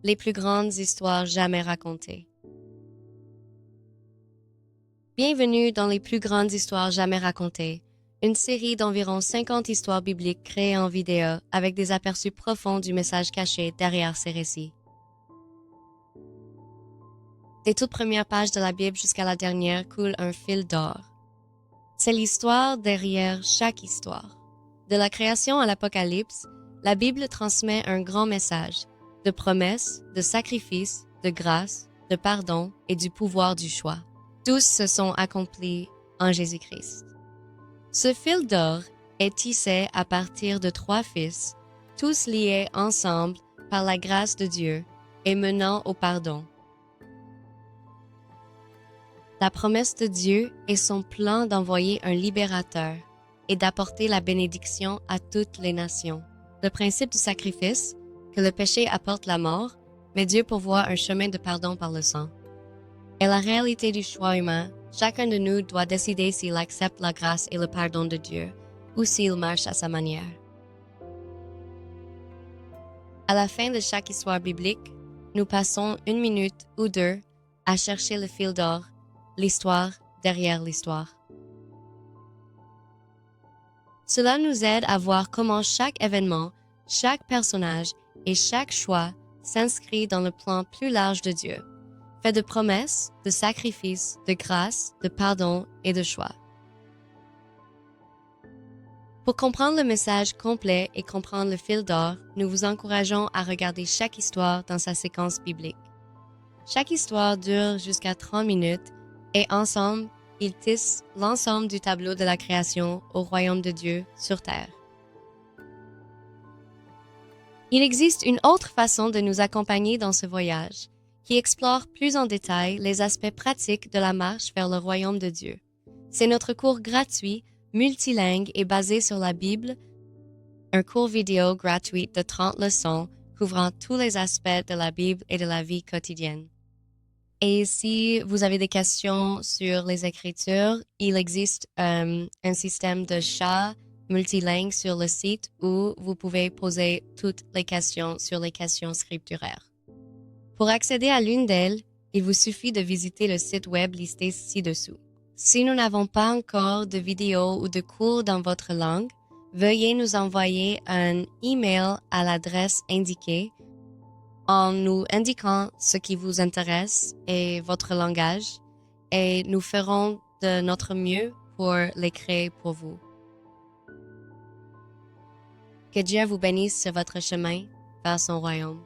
les plus grandes histoires jamais racontées. Bienvenue dans les plus grandes histoires jamais racontées, une série d'environ 50 histoires bibliques créées en vidéo avec des aperçus profonds du message caché derrière ces récits. Des toutes premières pages de la Bible jusqu'à la dernière coule un fil d'or. C'est l'histoire derrière chaque histoire. De la création à l'Apocalypse, la Bible transmet un grand message de promesses, de sacrifices, de grâce, de pardon et du pouvoir du choix. Tous se sont accomplis en Jésus-Christ. Ce fil d'or est tissé à partir de 3 fils, tous liés ensemble par la grâce de Dieu et menant au pardon. La promesse de Dieu est son plan d'envoyer un libérateur et d'apporter la bénédiction à toutes les nations. Le principe du sacrifice, que le péché apporte la mort, mais Dieu pourvoit un chemin de pardon par le sang. Et la réalité du choix humain, chacun de nous doit décider s'il accepte la grâce et le pardon de Dieu, ou s'il marche à sa manière. À la fin de chaque histoire biblique, nous passons 1 minute ou 2 à chercher le fil d'or, l'histoire derrière l'histoire. Cela nous aide à voir comment chaque événement, chaque personnage et chaque choix s'inscrit dans le plan plus large de Dieu, fait de promesses, de sacrifices, de grâce, de pardon et de choix. Pour comprendre le message complet et comprendre le fil d'or, nous vous encourageons à regarder chaque histoire dans sa séquence biblique. Chaque histoire dure jusqu'à 30 minutes et ensemble, ils tissent l'ensemble du tableau de la création au royaume de Dieu sur terre. Il existe une autre façon de nous accompagner dans ce voyage, qui explore plus en détail les aspects pratiques de la marche vers le royaume de Dieu. C'est notre cours gratuit, multilingue et basé sur la Bible, un cours vidéo gratuit de 30 leçons couvrant tous les aspects de la Bible et de la vie quotidienne. Et si vous avez des questions sur les Écritures, il existe un système de chat multilingue sur le site où vous pouvez poser toutes les questions sur les questions scripturaires. Pour accéder à l'une d'elles, il vous suffit de visiter le site web listé ci-dessous. Si nous n'avons pas encore de vidéos ou de cours dans votre langue, veuillez nous envoyer un email à l'adresse indiquée en nous indiquant ce qui vous intéresse et votre langage, et nous ferons de notre mieux pour les créer pour vous. Que Dieu vous bénisse sur votre chemin vers son royaume.